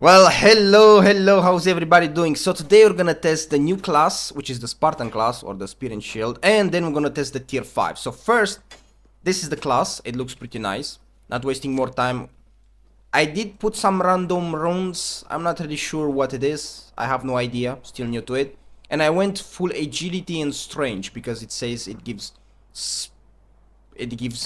Well, hello, how's everybody doing? So today we're gonna test the new class, which is the Spartan class or the Spear and Shield, and then we're gonna test the tier 5. So first, this is the class. It looks pretty nice. Not wasting more time. I did put some random runes. I'm not really sure what it is. I have no idea. Still new to it. And I went full agility and strange because it says it gives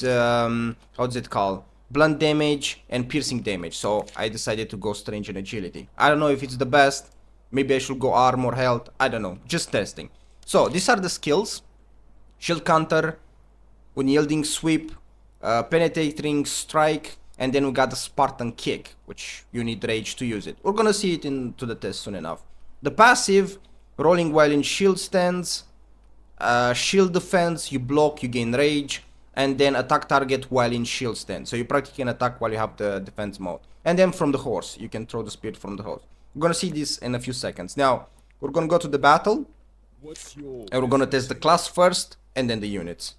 how's it called, blunt damage and piercing damage. So I decided to go strange and agility. I don't know if it's the best. Maybe I should go armor, health, I don't know, just testing. So these are the skills: shield counter, unyielding sweep, penetrating strike, and then we got the Spartan kick, which you need rage to use it. We're gonna see it into the test soon enough. The passive: rolling while in shield stance, shield defense, you block, you gain rage, and then attack target while in shield stance. So you practically can attack while you have the defense mode. And then from the horse, you can throw the spear from the horse. We're gonna see this in a few seconds. Now, we're gonna go to the battle, and we're gonna test the class first, and then the units.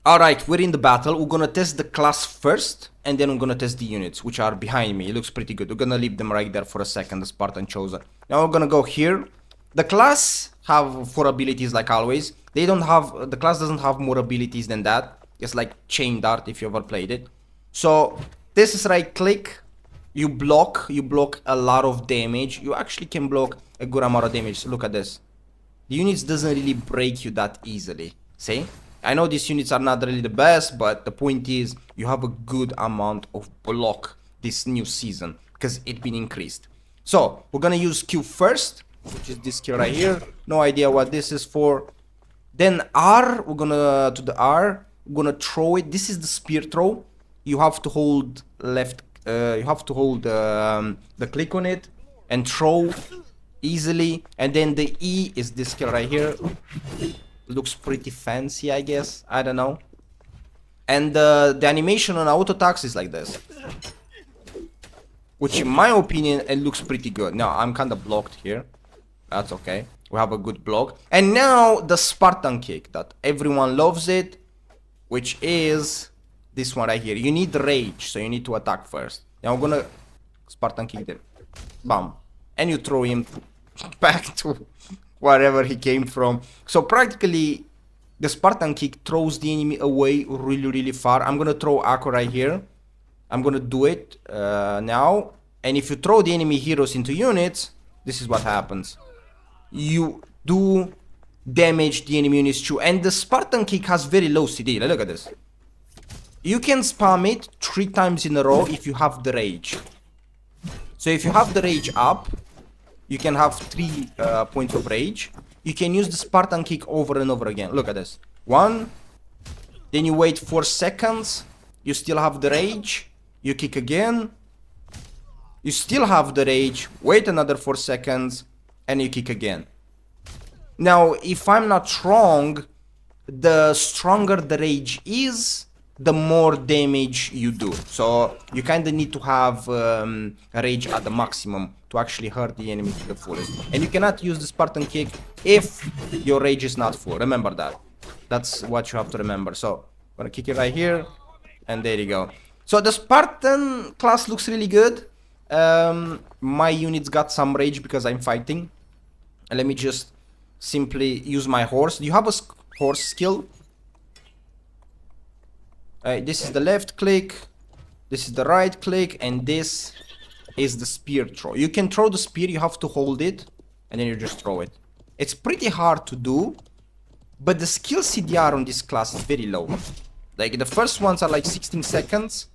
Alright, we're in the battle. We're gonna test the class first, and then we're gonna test the units, which are behind me. It looks pretty good. We're gonna leave them right there for a second, the Spartan Chosen. Now we're gonna go here. The class have 4 abilities like always. The class doesn't have more abilities than that. It's like Chain Dart if you ever played it. So this is right click. You block a lot of damage. You actually can block a good amount of damage. So look at this. The units doesn't really break you that easily. See? I know these units are not really the best, but the point is you have a good amount of block this new season because it's been increased. So we're gonna use Q first, which is this skill right here. No idea what this is for. Then R, we're gonna throw it. This is the spear throw. You have to hold left. You have to hold the click on it and throw easily. And then the E is this skill right here. Looks pretty fancy, I guess. I don't know. And the animation on auto attacks is like this, which in my opinion it looks pretty good. Now I'm kind of blocked here. That's okay. We have a good block. And now the Spartan kick that everyone loves it, which is this one right here. You need rage, so you need to attack first. Now we're gonna Spartan kick them. Bam. And you throw him back to wherever he came from. So practically the Spartan kick throws the enemy away really far. I'm gonna throw Akko right here. I'm gonna do it now. And if you throw the enemy heroes into units, this is what happens. You do damage the enemy units too. And the Spartan kick has very low CD. Look at this. You can spam it 3 times in a row if you have the rage. So if you have the rage up, you can have 3 points of rage. You can use the Spartan kick over and over again. Look at this. 1. Then you wait 4 seconds. You still have the rage. You kick again. You still have the rage. Wait another 4 seconds. And you kick again. Now, if I'm not wrong, the stronger the rage is, the more damage you do. So you kind of need to have rage at the maximum to actually hurt the enemy to the fullest. And you cannot use the Spartan kick if your rage is not full. Remember that. That's what you have to remember. So I'm gonna kick it right here, and there you go. So the Spartan class looks really good. My units got some rage because I'm fighting. And let me just simply use my horse. Do you have a horse skill? This is the left click, this is the right click, and this is the spear throw. You can throw the spear, you have to hold it, and then you just throw it. It's pretty hard to do, but the skill CDR on this class is very low. Like the first ones are like 16 seconds,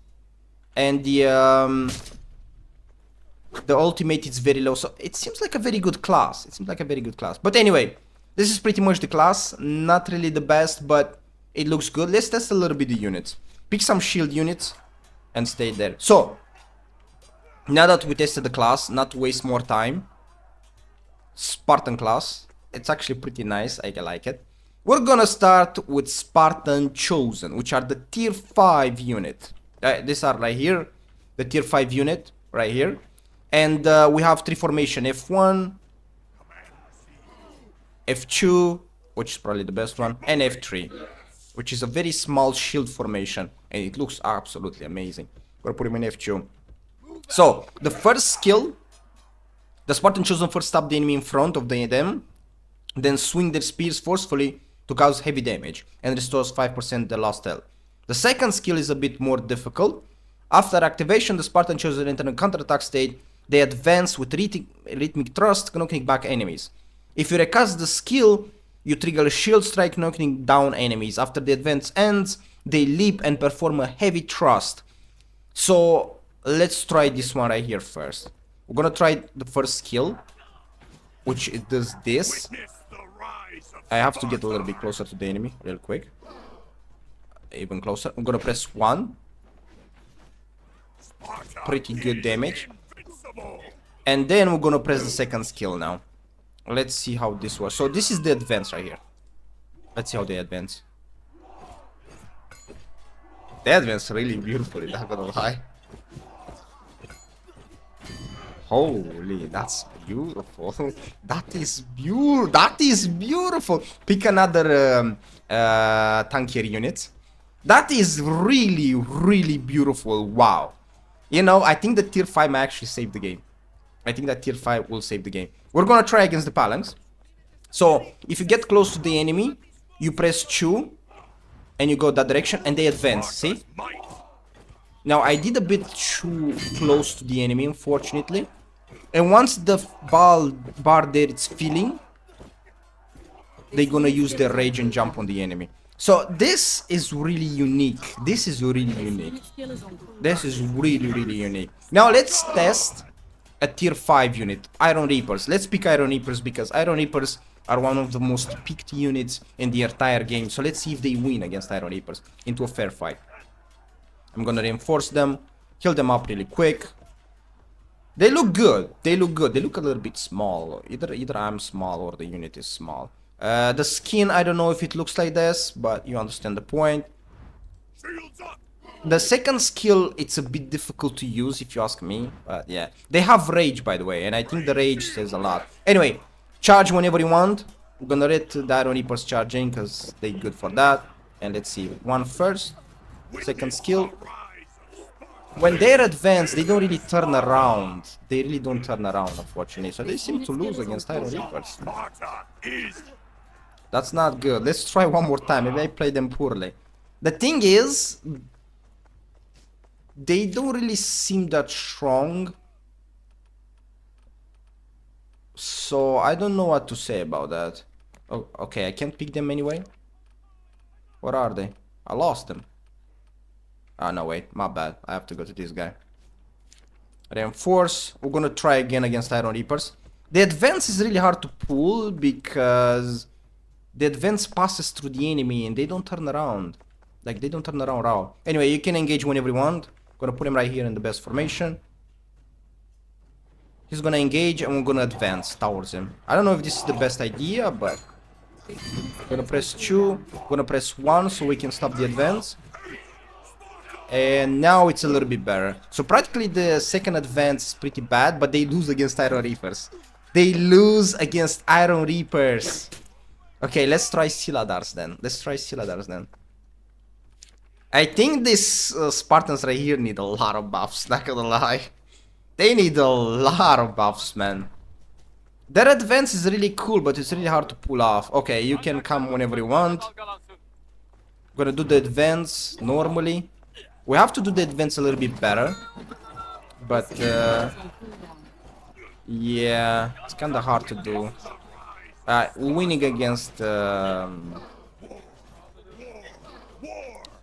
and the ultimate is very low. So it seems like a very good class. But anyway, this is pretty much the class. Not really the best, but it looks good. Let's test a little bit the units. Pick some shield units and stay there. So, now that we tested the class, not to waste more time, Spartan class. It's actually pretty nice. I like it. We're gonna start with Spartan Chosen, which are the tier 5 unit. These are right here. The tier 5 unit right here. And we have 3 formation. F1, F2, which is probably the best one, and F3, which is a very small shield formation, and it looks absolutely amazing. We're gonna put him in F2. So, the first skill, the Spartan chosen first stab the enemy in front of them, then swing their spears forcefully to cause heavy damage and restores 5% the lost health. The second skill is a bit more difficult. After activation, the Spartan chosen enter a counterattack state. They advance with rhythmic thrust, knocking back enemies. If you recast the skill, you trigger a shield strike, knocking down enemies. After the advance ends, they leap and perform a heavy thrust. So let's try this one right here first. We're gonna try the first skill, which it does this. I have to get a little bit closer to the enemy real quick. Even closer. I'm gonna press 1. Pretty good damage. And then we're gonna press the second skill now. Let's see how this works. So this is the advance right here. Let's see how they advance. They advance really beautifully, not gonna lie. Holy, that's beautiful. That is beautiful. That is beautiful. Pick another tankier unit. That is really, really beautiful. Wow. You know, I think the tier 5 might actually save the game. I think that tier 5 will save the game. We're gonna try against the phalanx. So, if you get close to the enemy, you press 2 and you go that direction and they advance, see? Now, I did a bit too close to the enemy, unfortunately. And once the bar there is filling, they're gonna use their rage and jump on the enemy. So this is really unique. This is really unique. This is really, really unique. Now let's test a tier 5 unit, Iron Reapers. Let's pick Iron Reapers because Iron Reapers are one of the most picked units in the entire game. So let's see if they win against Iron Reapers into a fair fight. I'm gonna reinforce them, heal them up really quick. They look good. They look good. They look a little bit small. Either I'm small or the unit is small. The skin, I don't know if it looks like this, but you understand the point. The second skill, it's a bit difficult to use if you ask me. But yeah, they have rage, by the way, and I think the rage says a lot. Anyway, charge whenever you want. I'm gonna let the Iron Reapers charging because they're good for that. And let's see, one first, second skill. When they're advanced, they don't really turn around. They really don't turn around, unfortunately. So they seem to lose against Iron Reapers. That's not good. Let's try one more time. Maybe I played them poorly. The thing is, they don't really seem that strong. So I don't know what to say about that. Oh, okay, I can't pick them anyway. Where are they? I lost them. Ah, no, wait, my bad. I have to go to this guy. Reinforce. We're gonna try again against Iron Reapers. The advance is really hard to pull because the advance passes through the enemy and they don't turn around. Like, they don't turn around raw. Anyway, you can engage whenever you want. Gonna put him right here in the best formation. He's gonna engage and we're gonna advance towards him. I don't know if this is the best idea, but... Gonna press 2. Gonna press 1 so we can stop the advance. And now it's a little bit better. So practically the second advance is pretty bad, but they lose against Iron Reapers. They lose against Iron Reapers. Okay, let's try Siladars then. Let's try Siladars then. I think these Spartans right here need a lot of buffs, not gonna lie. They need a lot of buffs, man. Their advance is really cool, but it's really hard to pull off. Okay, you can come whenever you want. Gonna do the advance normally. We have to do the advance a little bit better. But, yeah, it's kinda hard to do. Winning against...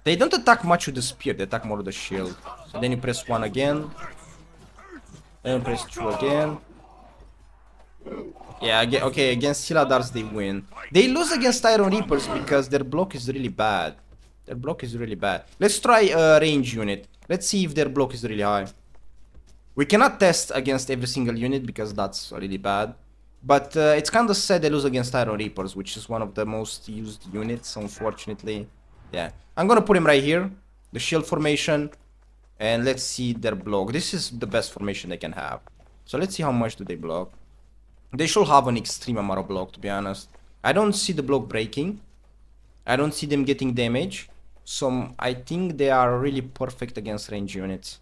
They don't attack much with the spear, they attack more with the shield. So then you press 1 again. Then you press 2 again. Yeah, okay, against Siladars they win. They lose against Iron Reapers because their block is really bad. Their block is really bad. Let's try a range unit. Let's see if their block is really high. We cannot test against every single unit because that's really bad. But it's kinda sad they lose against Iron Reapers, which is one of the most used units, unfortunately. Yeah. I'm gonna put him right here. The shield formation. And let's see their block. This is the best formation they can have. So let's see how much do they block. They should have an extreme amount of block, to be honest. I don't see the block breaking. I don't see them getting damage. So I think they are really perfect against range units.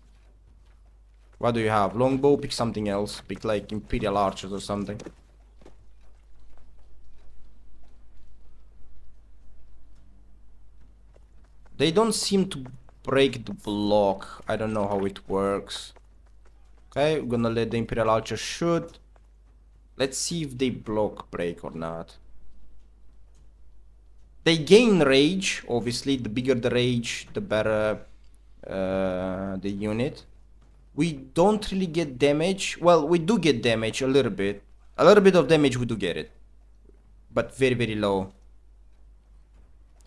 What do you have? Longbow, pick something else. Pick like Imperial Archers or something. They don't seem to break the block. I don't know how it works. Okay, we're gonna let the Imperial Archer shoot. Let's see if they block break or not. They gain rage, obviously. The bigger the rage, the better the unit. We don't really get damage. Well, we do get damage a little bit. A little bit of damage we do get it. But very, very low.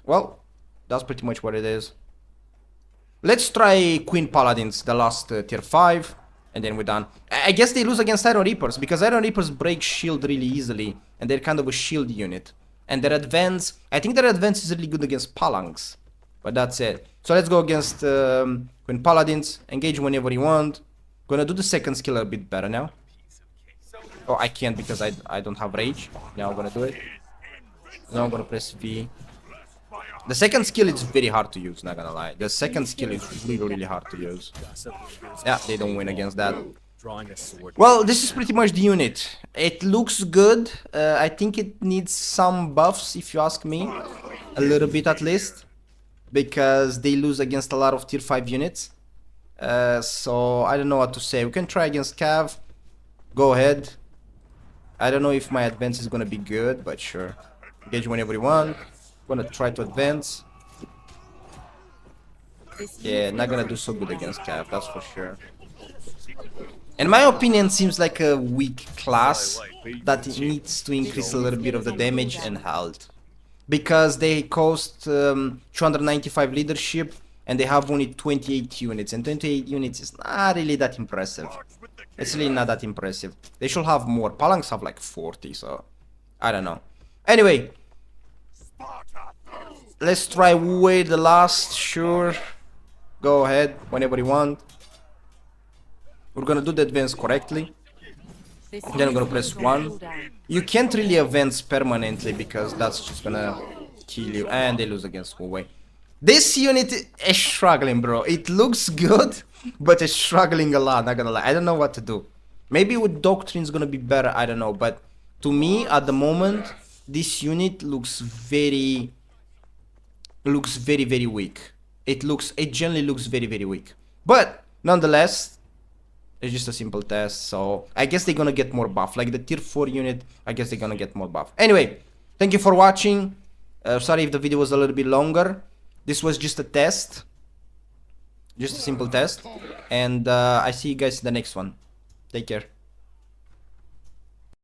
Well, that's pretty much what it is. Let's try Queen Paladins, the last tier 5. And then we're done. I guess they lose against Iron Reapers, because Iron Reapers break shield really easily. And they're kind of a shield unit. And their advance, I think their advance is really good against Palangs. But that's it. So let's go against Queen Paladins. Engage whenever you want. Gonna do the second skill a bit better now. Oh, I can't because I don't have rage. Now I'm gonna do it. Now I'm gonna press V. The second skill is very hard to use, not gonna lie. The second skill is really, really hard to use. Yeah, they don't win against that. Well, this is pretty much the unit. It looks good. I think it needs some buffs, if you ask me. A little bit at least. Because they lose against a lot of tier 5 units. So I don't know what to say. We can try against Cav. Go ahead. I don't know if my advance is gonna be good, but sure. Engage whenever you want. Gonna try to advance. Yeah, not gonna do so good against Cav, that's for sure. In my opinion, seems like a weak class that needs to increase a little bit of the damage and health. Because they cost 295 leadership and they have only 28 units. And 28 units is not really that impressive. It's really not that impressive. They should have more. Palangs have like 40, so I don't know. Anyway, let's try Wu the last, sure. Go ahead, whenever you want. We're gonna do the advance correctly. Then I'm gonna press 1. You can't really advance permanently because that's just gonna kill you. And they lose against Huawei. This unit is struggling, bro. It looks good, but it's struggling a lot, not gonna lie. I don't know what to do. Maybe with Doctrine's gonna be better, I don't know. But to me, at the moment, this unit looks very, very weak. It generally looks very, very weak. But nonetheless, it's just a simple test, so I guess they're gonna get more buff. Like the tier 4 unit, I guess they're gonna get more buff. Anyway, thank you for watching. Sorry if the video was a little bit longer. This was just a test. Just a simple test. And I see you guys in the next one. Take care.